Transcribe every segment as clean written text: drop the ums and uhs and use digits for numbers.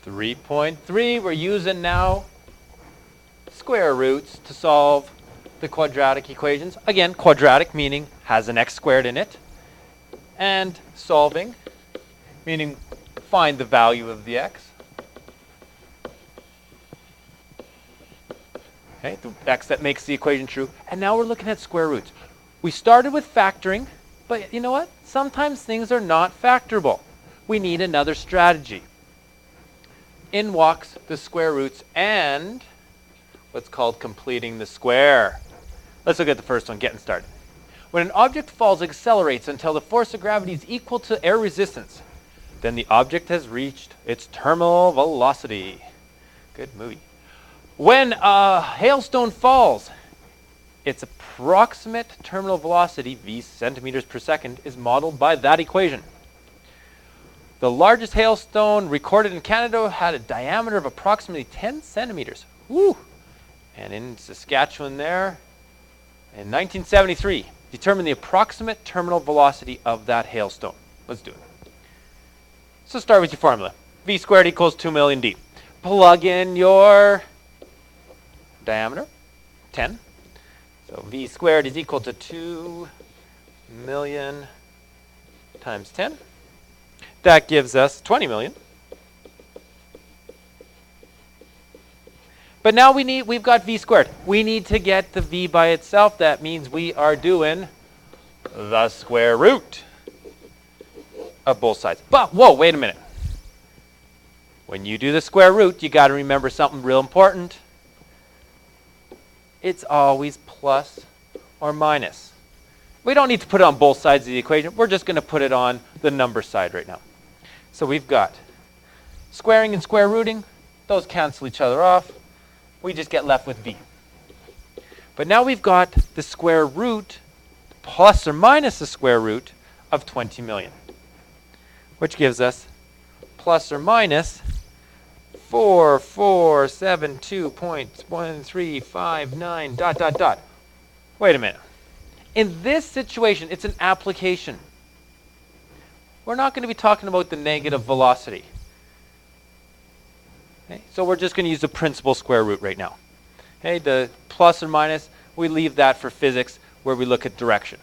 3.3. We're using now square roots to solve the quadratic equations. Again, quadratic meaning has an x squared in it. And solving meaning find the value of the x. Okay, the x that makes the equation true. And now we're looking at square roots. We started with factoring, but you know what? Sometimes things are not factorable. We need another strategy. In walks the square roots and what's called completing the square. Let's look at the first one, getting started. When an object falls, it accelerates until the force of gravity is equal to air resistance. Then the object has reached its terminal velocity. Good movie. When a hailstone falls, its approximate terminal velocity, v centimeters per second, is modeled by that equation. The largest hailstone recorded in Canada had a diameter of approximately 10 centimeters. Woo! And in Saskatchewan there, in 1973, determine the approximate terminal velocity of that hailstone. Let's do it. So start with your formula. V squared equals 2 million d. Plug in your diameter, 10. So V squared is equal to 2 million times 10. That gives us 20 million. But now we've got V squared. We need to get the V by itself. That means we are doing the square root of both sides. But, whoa, wait a minute. When you do the square root, you got to remember something real important. It's always plus or minus. We don't need to put it on both sides of the equation. We're just going to put it on the number side right now. So we've got squaring and square rooting. Those cancel each other off. We just get left with V. But now we've got the square root plus or minus the square root of 20 million, which gives us plus or minus 4472.1359 dot dot dot. Wait a minute. In this situation, it's an application. We're not going to be talking about the negative velocity. Okay? So we're just going to use the principal square root right now. Okay? The plus or minus, we leave that for physics where we look at direction.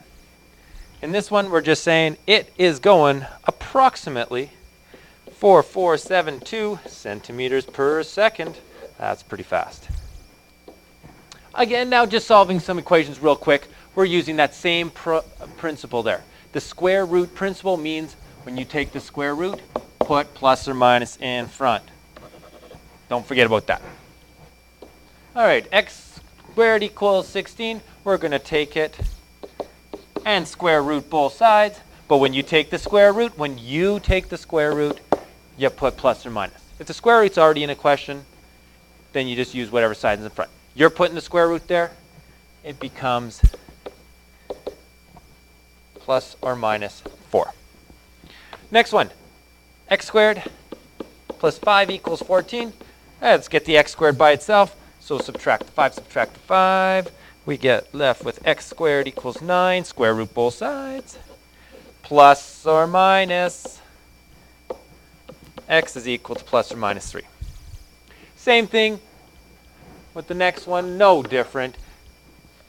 In this one, we're just saying it is going approximately 4472 centimeters per second. That's pretty fast. Again, now just solving some equations real quick. We're using that same principle there. The square root principle means when you take the square root, put plus or minus in front. Don't forget about that. All right, x squared equals 16. We're going to take it and square root both sides. But when you take the square root, you put plus or minus. If the square root's already in a question, then you just use whatever side is in front. You're putting the square root there. It becomes plus or minus 4. Next one, x squared plus 5 equals 14. Let's get the x squared by itself. So subtract the 5, subtract the 5. We get left with x squared equals 9. Square root both sides. Plus or minus x is equal to plus or minus 3. Same thing with the next one. No different.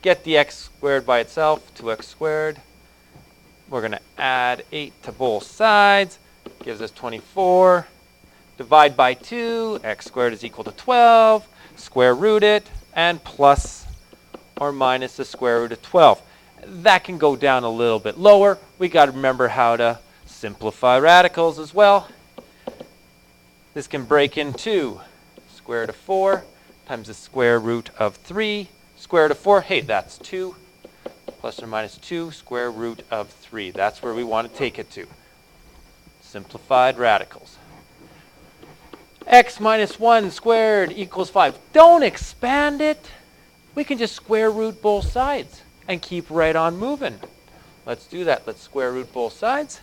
Get the x squared by itself. 2x squared. We're going to add 8 to both sides. Gives us 24. Divide by 2, x squared is equal to 12, square root it, and plus or minus the square root of 12. That can go down a little bit lower. We got to remember how to simplify radicals as well. This can break into square root of 4 times the square root of 3, square root of 4, hey, that's 2, plus or minus 2, square root of 3. That's where we want to take it to. Simplified radicals. X minus 1 squared equals 5. Don't expand it. We can just square root both sides and keep right on moving. Let's do that. Let's square root both sides.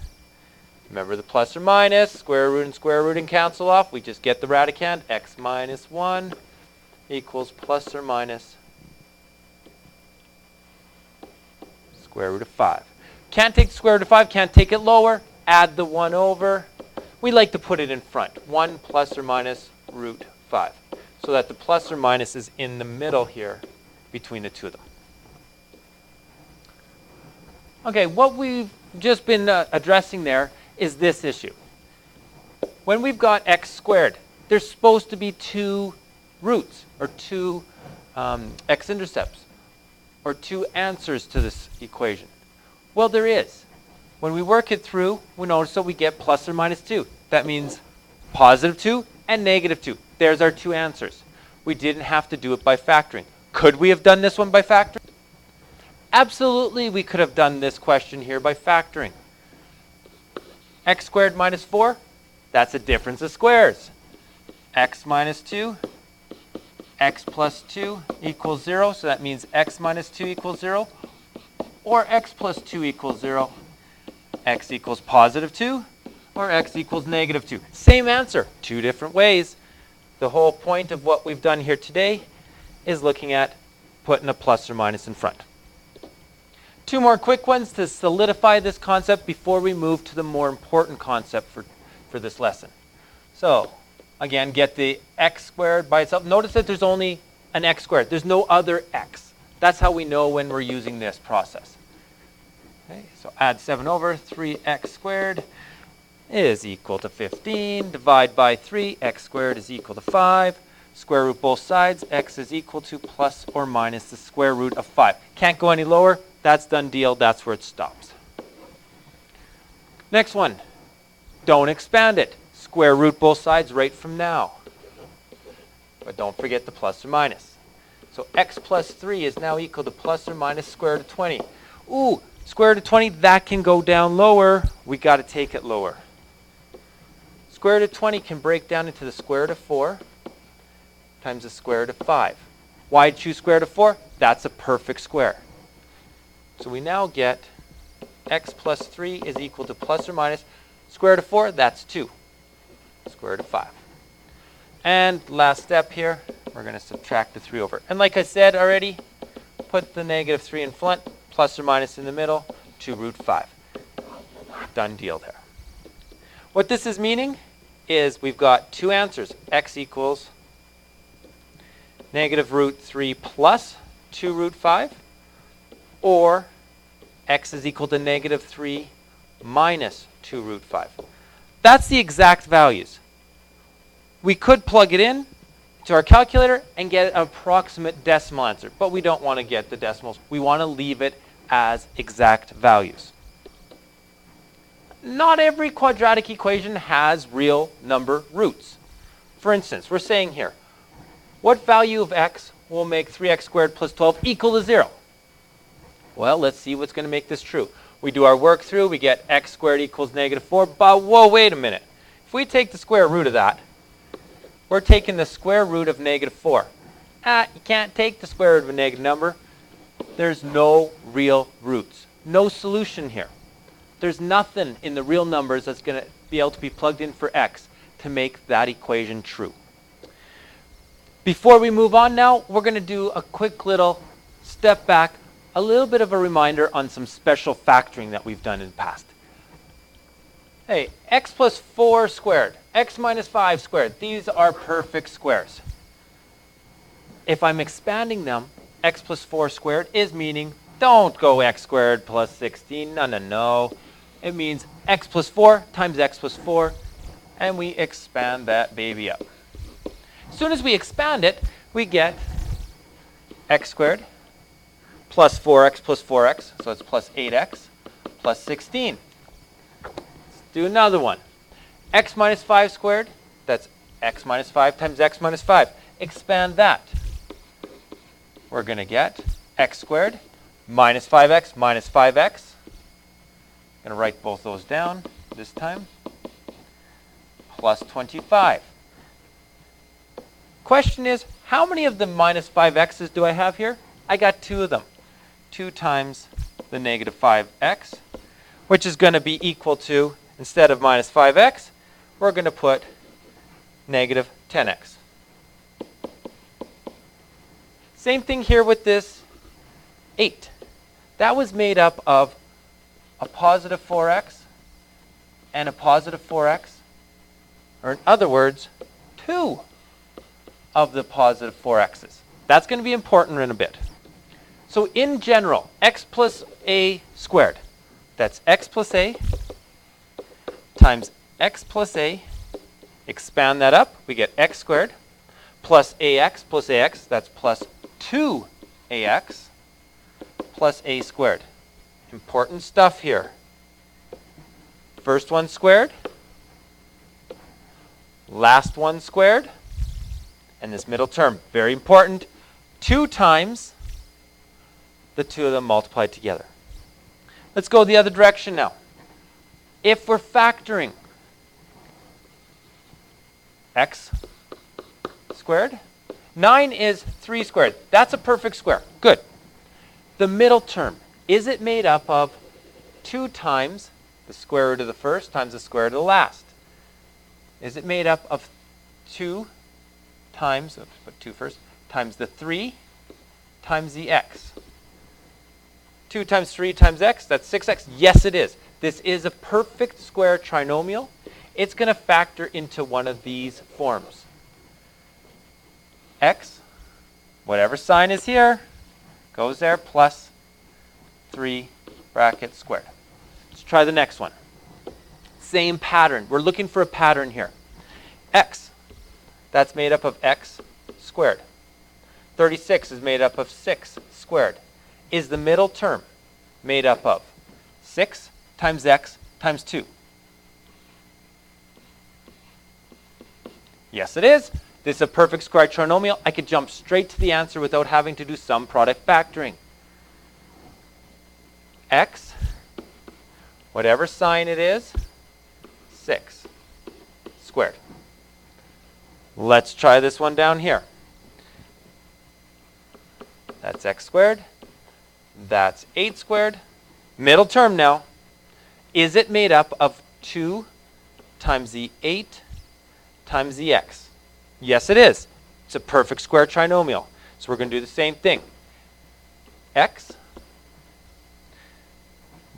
Remember the plus or minus. Square root and square rooting cancel off. We just get the radicand. X minus 1 equals plus or minus square root of 5. Can't take the square root of 5. Can't take it lower. Add the 1 over. we like to put it in front. 1 plus or minus root 5. So that the plus or minus is in the middle here between the two of them. Okay, what we've just been addressing there is this issue. When we've got x squared, there's supposed to be two roots, or two x-intercepts, or two answers to this equation. Well, there is. When we work it through, we notice that we get plus or minus 2. That means positive 2 and negative 2. There's our two answers. We didn't have to do it by factoring. Could we have done this one by factoring? Absolutely, we could have done this question here by factoring. X squared minus 4, that's a difference of squares. X minus 2, x plus 2 equals 0, so that means x minus 2 equals 0. Or x plus 2 equals 0, x equals positive 2, or x equals negative 2. Same answer, two different ways. The whole point of what we've done here today is looking at putting a plus or minus in front. Two more quick ones to solidify this concept before we move to the more important concept for this lesson. So, again, get the x squared by itself. Notice that there's only an x squared. There's no other x. That's how we know when we're using this process. Okay, so add 7 over 3x squared is equal to 15. Divide by 3, x squared is equal to 5. Square root both sides, x is equal to plus or minus the square root of 5. Can't go any lower. That's done deal. That's where it stops. Next one. Don't expand it. Square root both sides right from now. But don't forget the plus or minus. So x plus 3 is now equal to plus or minus square root of 20. Ooh, square root of 20, that can go down lower. We got to take it lower. Square root of 20 can break down into the square root of 4 times the square root of 5. Why choose square root of 4? That's a perfect square. So we now get x plus 3 is equal to plus or minus square root of 4, that's 2. Square root of 5. And last step here, we're going to subtract the 3 over. And like I said already, put the negative 3 in front, plus or minus in the middle, 2 root 5. Done deal there. What this is meaning is we've got two answers. X equals negative root 3 plus 2 root 5, or x is equal to negative 3 minus 2 root 5. That's the exact values. We could plug it in to our calculator and get an approximate decimal answer, but we don't want to get the decimals. We want to leave it as exact values. Not every quadratic equation has real number roots. For instance, we're saying here, what value of x will make 3x squared plus 12 equal to 0? Well, let's see what's going to make this true. We do our work through, we get x squared equals negative 4, but whoa, wait a minute. If we take the square root of that, we're taking the square root of negative 4. You can't take the square root of a negative number. There's no real roots. No solution here. There's nothing in the real numbers that's going to be able to be plugged in for x to make that equation true. Before we move on now, we're going to do a quick little step back, a little bit of a reminder on some special factoring that we've done in the past. Hey, x plus 4 squared, x minus 5 squared, these are perfect squares. If I'm expanding them, x plus 4 squared is meaning don't go x squared plus 16, no. It means x plus 4 times x plus 4, and we expand that baby up. As soon as we expand it, we get x squared plus 4x plus 4x, so it's plus 8x plus 16. Let's do another one. X minus 5 squared, that's x minus 5 times x minus 5. Expand that. We're going to get x squared minus 5x minus 5x. I'm going to write both those down this time. Plus 25. Question is, how many of the minus 5x's do I have here? I got 2 of them. 2 times the negative 5x, which is going to be equal to, instead of minus 5x, we're going to put negative 10x. Same thing here with this 8. That was made up of a positive 4x and a positive 4x or in other words, 2 of the positive 4x's. That's going to be important in a bit. So in general, x plus a squared, that's x plus a times x plus a, expand that up, we get x squared, plus ax, that's plus 2ax, plus a squared. Important stuff here. First one squared, last one squared, and this middle term, very important, 2 times the 2 of them multiplied together. Let's go the other direction now. If we're factoring x squared, 9 is 3 squared. That's a perfect square. Good. The middle term, is it made up of 2 times the square root of the first times the square root of the last? Is it made up of 2 times, let's put 2 first, times the 3 times the x? 2 times 3 times x, that's 6x. Yes, it is. This is a perfect square trinomial. It's going to factor into one of these forms. X, whatever sign is here, goes there, plus 3 bracket squared. Let's try the next one. Same pattern. We're looking for a pattern here. X, that's made up of x squared. 36 is made up of 6 squared. Is the middle term made up of 6 times x times 2? Yes, it is. This is a perfect square trinomial. I could jump straight to the answer without having to do sum product factoring. X, whatever sign it is, 6 squared. Let's try this one down here. That's x squared. That's 8 squared. Middle term now. Is it made up of 2 times the 8 times the x? Yes, it is. It's a perfect square trinomial. So we're going to do the same thing. X,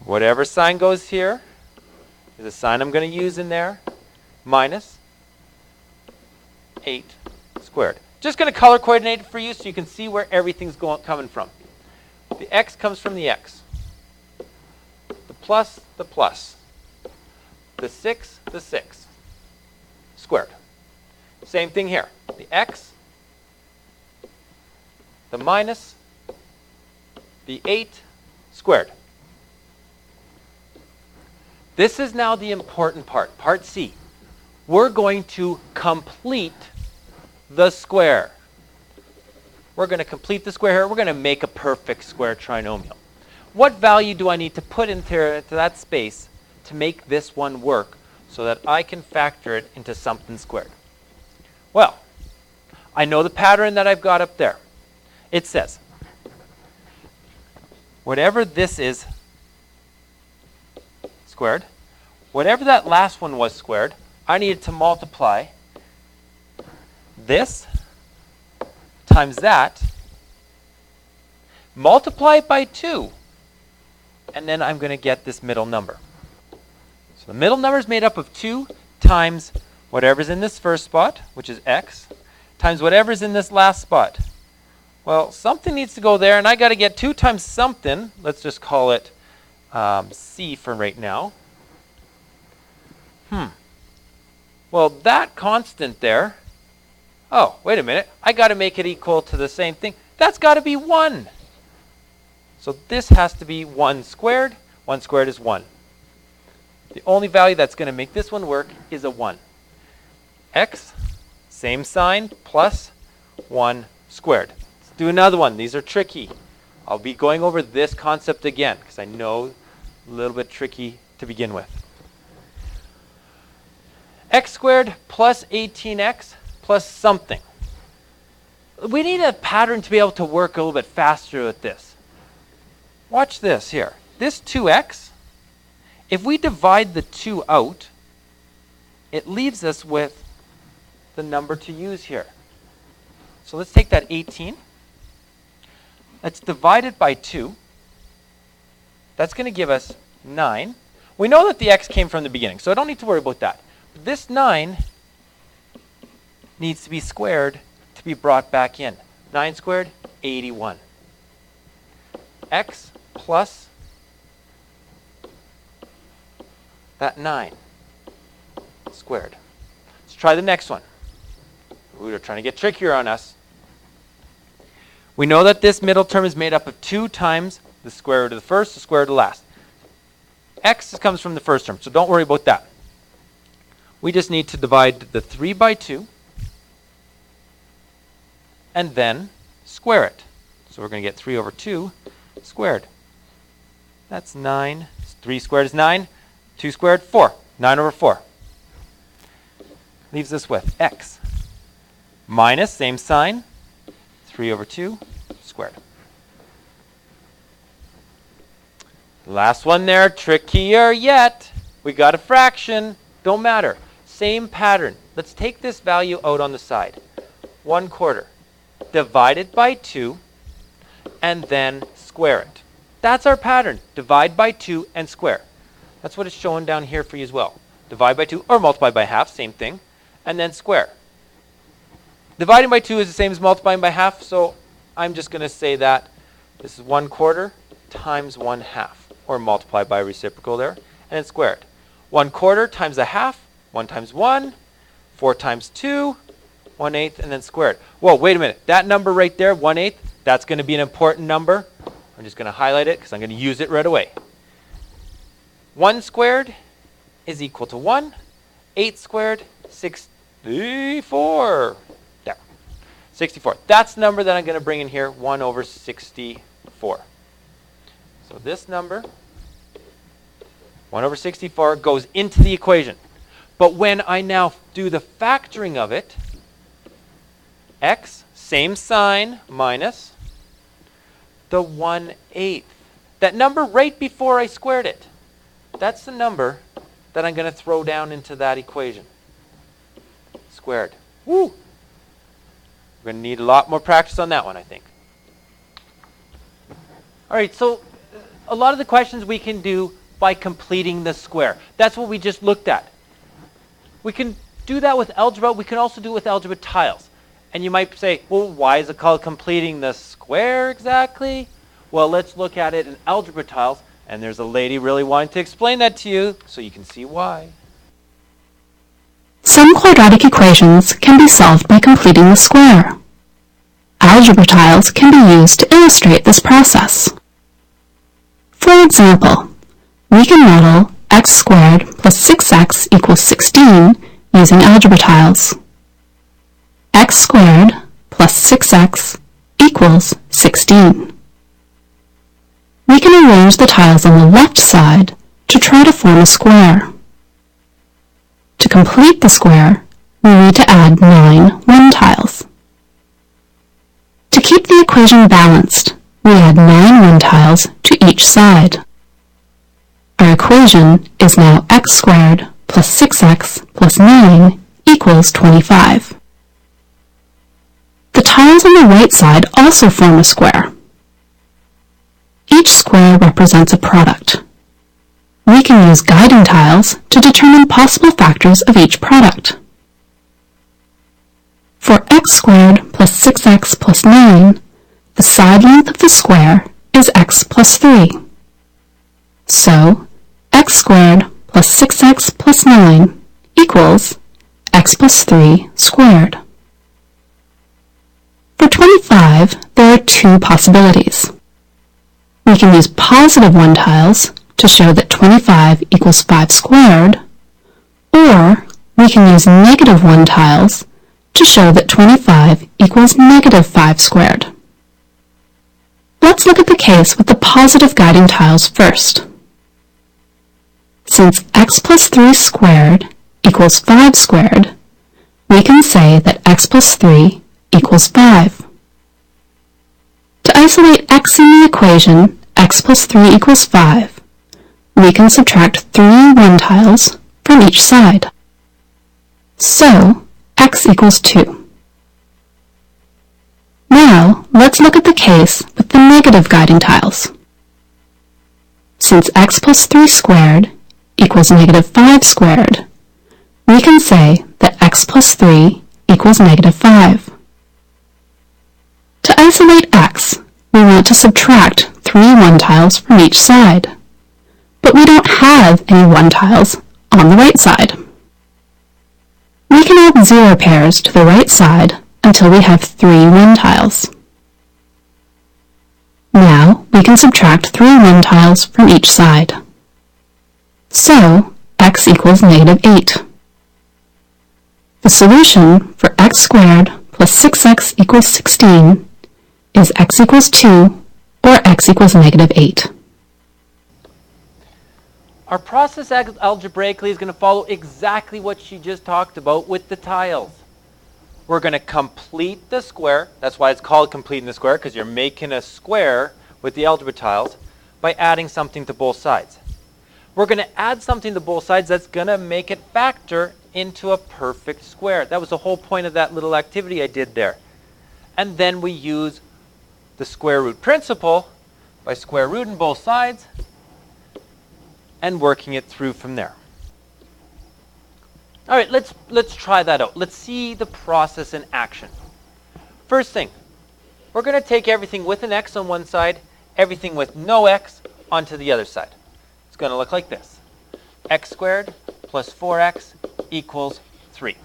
whatever sign goes here is a sign I'm going to use in there, minus 8 squared. Just going to color coordinate it for you so you can see where everything's coming from. The x comes from the x. The plus, the plus. The 6, squared. Same thing here. The x, the minus, the 8 squared. This is now the important part, part C. We're going to complete the square. We're going to complete the square here. We're going to make a perfect square trinomial. What value do I need to put into that space to make this one work so that I can factor it into something squared? Well, I know the pattern that I've got up there. It says, whatever this is squared, whatever that last one was squared, I needed to multiply this times that, multiply it by 2, and then I'm going to get this middle number. So the middle number is made up of 2 times whatever's in this first spot, which is x, times whatever's in this last spot. Well, something needs to go there, and I got to get 2 times something. Let's just call it c for right now. Well, that constant there, oh, wait a minute. I got to make it equal to the same thing. That's got to be 1. So this has to be 1 squared. 1 squared is 1. The only value that's going to make this one work is a 1. X, same sign, plus 1 squared. Let's do another one. These are tricky. I'll be going over this concept again because I know a little bit tricky to begin with. X squared plus 18x plus something. We need a pattern to be able to work a little bit faster with this. Watch this here. This 2x, if we divide the 2 out, it leaves us with the number to use here. So let's take that 18. Let's divide it by 2. That's going to give us 9. We know that the x came from the beginning, so I don't need to worry about that. This 9 needs to be squared to be brought back in. 9 squared, 81. X plus that 9 squared. Let's try the next one. Ooh, they're trying to get trickier on us. We know that this middle term is made up of 2 times the square root of the first, the square root of the last. X comes from the first term, so don't worry about that. We just need to divide the 3 by 2 and then square it. So we're going to get 3 over 2 squared. That's 9. 3 squared is 9. 2 squared, 4. 9 over 4. Leaves us with x minus, same sign, 3 over 2 squared. Last one there, trickier yet. We got a fraction. Don't matter. Same pattern. Let's take this value out on the side. 1/4 divided by 2 and then square it. That's our pattern. Divide by 2 and square. That's what it's showing down here for you as well. Divide by 2 or multiply by half, same thing, and then square. Dividing by 2 is the same as multiplying by half, so I'm just going to say that this is 1/4 times 1/2, or multiply by reciprocal there, and then square it. 1/4 times a half, 1 times 1, 4 times 2, 1/8, and then square it. Whoa, wait a minute. That number right there, 1/8, that's going to be an important number. I'm just going to highlight it because I'm going to use it right away. 1 squared is equal to 1. 8 squared, 64. There. 64. That's the number that I'm going to bring in here, 1 over 64. So this number, 1 over 64, goes into the equation. But when I now do the factoring of it, x, same sign, minus the 1/8. That number right before I squared it. That's the number that I'm going to throw down into that equation. Squared. Woo! We're going to need a lot more practice on that one, I think. All right, so a lot of the questions we can do by completing the square. That's what we just looked at. We can do that with algebra. We can also do it with algebra tiles. And you might say, well, why is it called completing the square exactly? Well, let's look at it in algebra tiles. And there's a lady really wanting to explain that to you, so you can see why. Some quadratic equations can be solved by completing the square. Algebra tiles can be used to illustrate this process. For example, we can model x squared plus 6x equals 16 using algebra tiles. X squared plus 6x equals 16. We can arrange the tiles on the left side to try to form a square. To complete the square, we need to add 9 one tiles. To keep the equation balanced, we add 9 one tiles to each side. Our equation is now x squared plus 6x plus 9 equals 25. The tiles on the right side also form a square. Each square represents a product. We can use guiding tiles to determine possible factors of each product. For x squared plus 6x plus 9, the side length of the square is x plus 3. So, x squared plus 6x plus 9 equals x plus 3 squared. For 25, there are 2 possibilities. We can use positive 1 tiles to show that 25 equals 5 squared, or we can use negative 1 tiles to show that 25 equals negative 5 squared. Let's look at the case with the positive guiding tiles first. Since x plus 3 squared equals 5 squared, we can say that x plus 3 equals 5. To isolate x in the equation, x plus 3 equals 5, we can subtract 3 1 tiles from each side. So, x equals 2. Now, let's look at the case with the negative guiding tiles. Since x plus 3 squared equals negative 5 squared, we can say that x plus 3 equals -5. To isolate x, we want to subtract 3 one-tiles from each side. But we don't have any one-tiles on the right side. We can add 0 pairs to the right side until we have 3 one-tiles. Now we can subtract 3 one-tiles from each side. So, x equals -8. The solution for x squared plus 6x equals 16 is x equals 2 or x equals -8. Our process algebraically is going to follow exactly what she just talked about with the tiles. We're going to complete the square. That's why it's called completing the square, because you're making a square with the algebra tiles by adding something to both sides. We're going to add something to both sides that's going to make it factor into a perfect square. That was the whole point of that little activity I did there. And then we use the square root principle by square rooting both sides and working it through from there. All right, let's try that out. Let's see the process in action. First thing, we're going to take everything with an x on one side, everything with no x onto the other side. It's going to look like this. X squared plus 4x equals 3.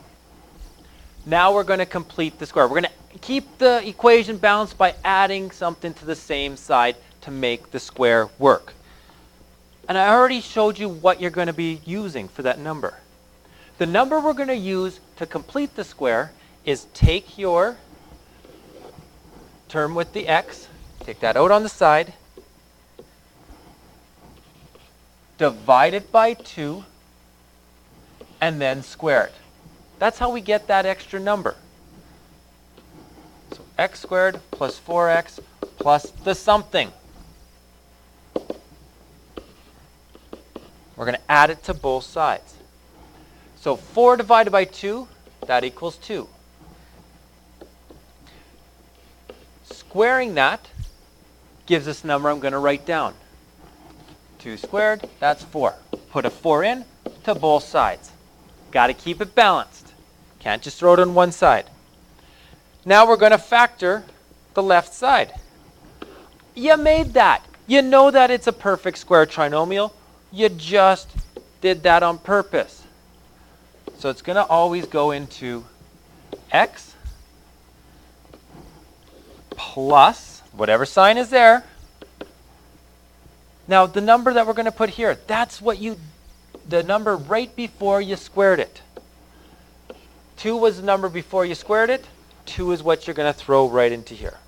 Now we're going to complete the square. We're going to keep the equation balanced by adding something to the same side to make the square work. And I already showed you what you're going to be using for that number. The number we're going to use to complete the square is take your term with the x, take that out on the side, divide it by 2, and then square it. That's how we get that extra number. So x squared plus 4x plus the something. We're going to add it to both sides. So 4 divided by 2, that equals 2. Squaring that gives us a number I'm going to write down. 2 squared, that's 4. Put a 4 in to both sides. Got to keep it balanced. Can't just throw it on one side. Now we're going to factor the left side. You made that. You know that it's a perfect square trinomial. You just did that on purpose. So it's going to always go into x plus whatever sign is there. Now the number that we're going to put here, that's the number right before you squared it. 2 was the number before you squared it. 2 is what you're going to throw right into here.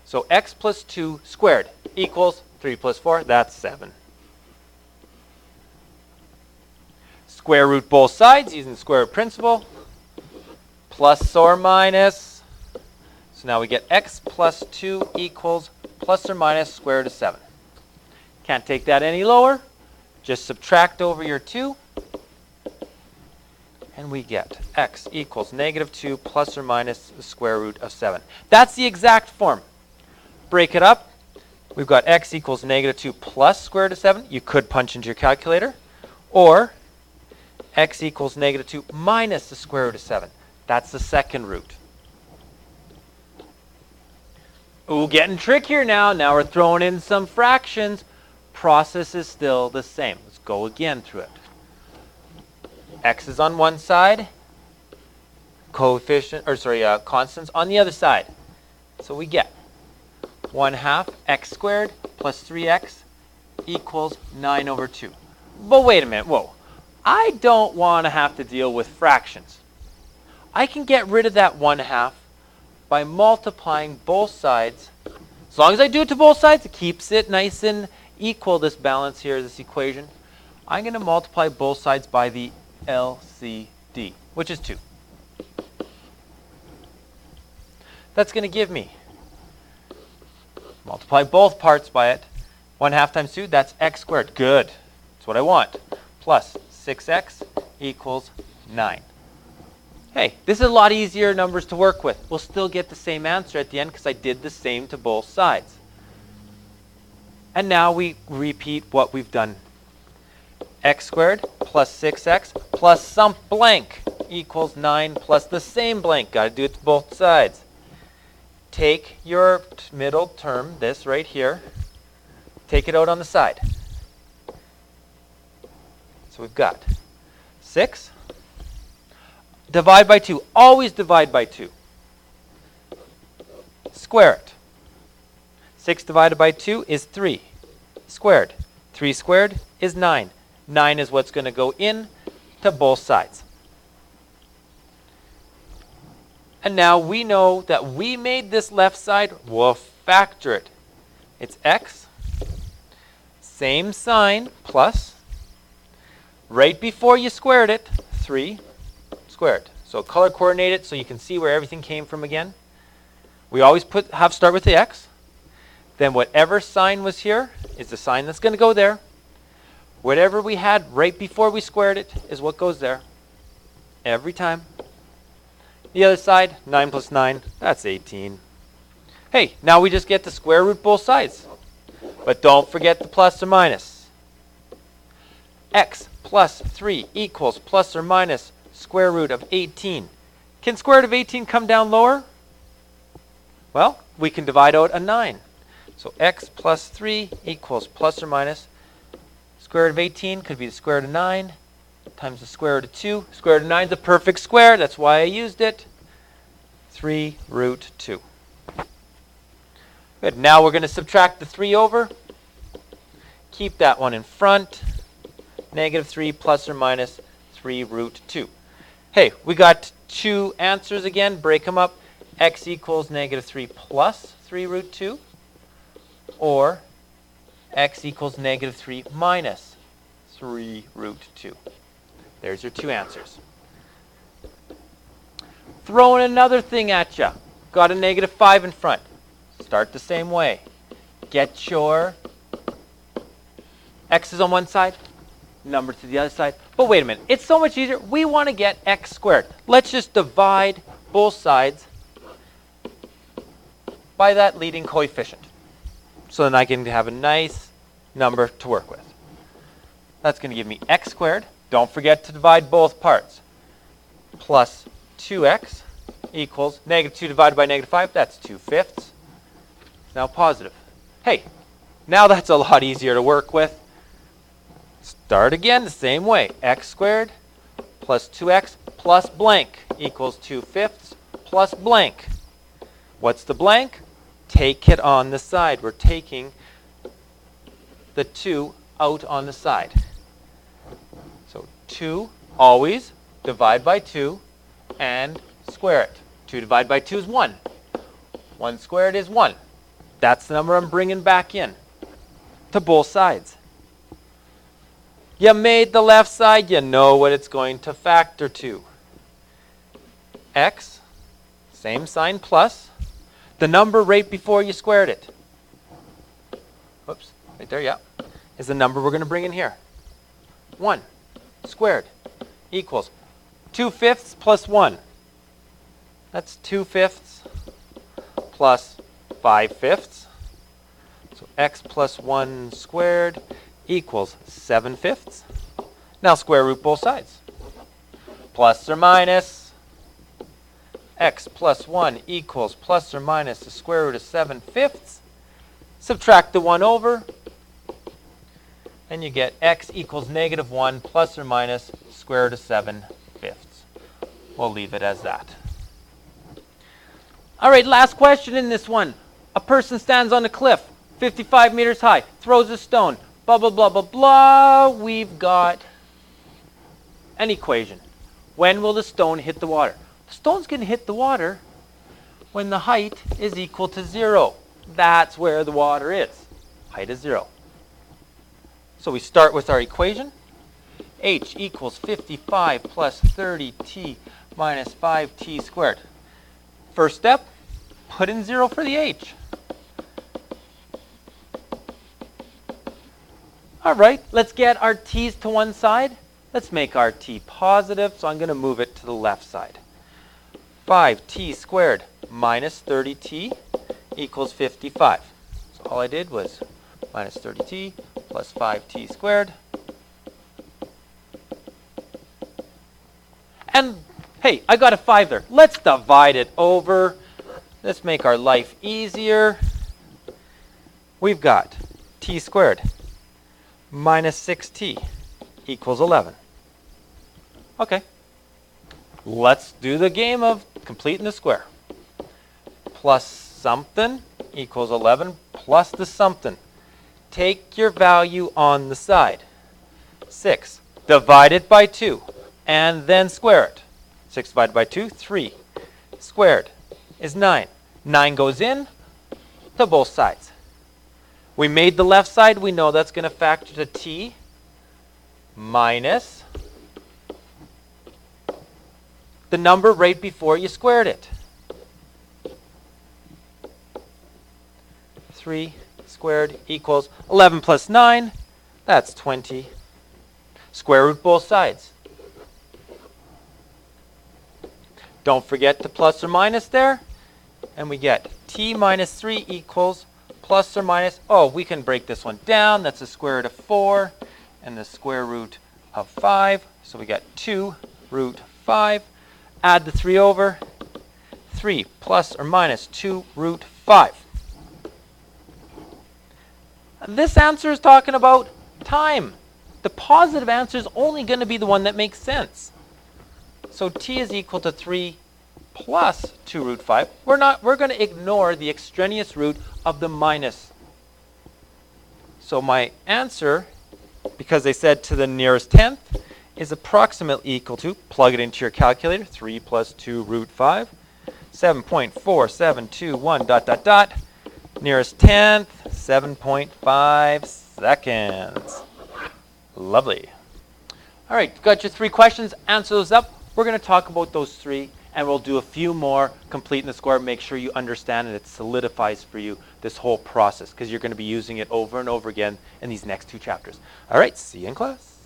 So x plus 2 squared equals 3 plus 4, that's 7. Square root both sides using the square root principle. Plus or minus. So now we get x plus 2 equals plus or minus square root of 7. Can't take that any lower. Just subtract over your 2. And we get x equals -2 plus or minus the square root of 7. That's the exact form. Break it up. We've got x equals -2 plus square root of 7. You could punch into your calculator. Or x equals -2 minus the square root of 7. That's the second root. Ooh, getting trickier now. Now we're throwing in some fractions. Process is still the same. Let's go again through it. X is on one side. Constants on the other side. So we get 1/2 x squared plus 3x equals 9 over 2. But wait a minute. Whoa. I don't want to have to deal with fractions. I can get rid of that 1/2 by multiplying both sides. As long as I do it to both sides, it keeps it nice and equal, this balance here, this equation. I'm going to multiply both sides by the LCD, which is 2. That's going to give me, multiply both parts by it, 1/2 times 2, that's x squared. Good. That's what I want. Plus 6x equals 9. Hey, this is a lot easier numbers to work with. We'll still get the same answer at the end because I did the same to both sides. And now we repeat what we've done x squared plus 6x plus some blank equals 9 plus the same blank. Got to do it to both sides. Take your middle term, this right here, take it out on the side. So we've got 6. Divide by 2. Always divide by 2. Square it. 6 divided by 2 is 3 squared. 3 squared is 9. 9 is what's going to go in to both sides. And now we know that we made this left side. We'll factor it. It's x, same sign, plus. Right before you squared it, 3 squared. So color coordinate it so you can see where everything came from again. We always start with the x. Then whatever sign was here is the sign that's going to go there. Whatever we had right before we squared it is what goes there. Every time. The other side, 9 plus 9, that's 18. Hey, now we just get to square root both sides. But don't forget the plus or minus. X plus 3 equals plus or minus square root of 18. Can square root of 18 come down lower? Well, we can divide out a 9. So x plus 3 equals plus or minus square root of 18 could be the square root of 9 times the square root of 2. Square root of 9 is a perfect square. That's why I used it. 3 root 2. Good. Now we're going to subtract the 3 over. Keep that one in front. Negative 3 plus or minus 3 root 2. Hey, we got two answers again. Break them up. X equals negative 3 plus 3 root 2. Or x equals negative 3 minus 3 root 2. There's your two answers. Throwing another thing at you. Got a negative 5 in front. Start the same way. Get your x's on one side, number to the other side. But wait a minute. It's so much easier. We want to get x squared. Let's just divide both sides by that leading coefficient. So then I can have a nice number to work with. That's going to give me x squared. Don't forget to divide both parts. Plus 2x equals negative 2 divided by negative 5. That's 2/5. Now positive. Hey, now that's a lot easier to work with. Start again the same way. X squared plus 2x plus blank equals 2/5 plus blank. What's the blank? Take it on the side. We're taking the 2 out on the side. So 2, always divide by 2 and square it. 2 divided by 2 is 1. 1 squared is 1. That's the number I'm bringing back in to both sides. You made the left side, you know what it's going to factor to. X, same sign, plus the number right before you squared it. Whoops, right there, yeah. Is the number we're going to bring in here. 1 squared equals 2/5 plus 1. That's 2/5 plus 5/5. So x plus 1 squared equals 7/5. Now square root both sides. Plus or minus x plus 1 equals plus or minus the square root of 7/5. Subtract the 1 over, and you get x equals negative 1 plus or minus square root of 7/5. We'll leave it as that. All right, last question in this one. A person stands on a cliff, 55 meters high, throws a stone, blah, blah, blah, blah, blah. We've got an equation. When will the stone hit the water? The stone's going to hit the water when the height is equal to 0. That's where the water is. Height is 0. So we start with our equation. H equals 55 plus 30t minus 5t squared. First step, put in 0 for the h. All right, let's get our t's to one side. Let's make our t positive, so I'm going to move it to the left side. 5t squared minus 30t equals 55. So all I did was minus 30t plus 5t squared And hey, I got a 5 there. Let's divide it over. Let's make our life easier. We've got t squared minus 6t equals 11. Okay. Let's do the game of completing the square. Plus something equals 11 plus the something. Take your value on the side. 6. Divide it by 2 and then square it. 6 divided by 2, 3. Squared is 9. 9 goes in to both sides. We made the left side. We know that's going to factor to t minus the number right before you squared it. 3 squared equals 11 plus 9. That's 20. Square root both sides. Don't forget the plus or minus there. And we get t minus 3 equals plus or minus. Oh, we can break this one down. That's the square root of 4 and the square root of 5. So we got 2 root 5. Add the 3 over. 3 plus or minus 2 root 5. This answer is talking about time. The positive answer is only going to be the one that makes sense. So t is equal to 3 plus 2 root 5. We're going to ignore the extraneous root of the minus. So my answer, because they said to the nearest tenth, is approximately equal to, plug it into your calculator, 3 plus 2 root 5, 7.4721 dot dot dot. Nearest tenth, 7.5 seconds. Lovely. All right, got your 3 questions. Answer those up. We're going to talk about those 3, and we'll do a few more, completing the square. Make sure you understand and it solidifies for you this whole process, because you're going to be using it over and over again in these next 2 chapters. All right, see you in class.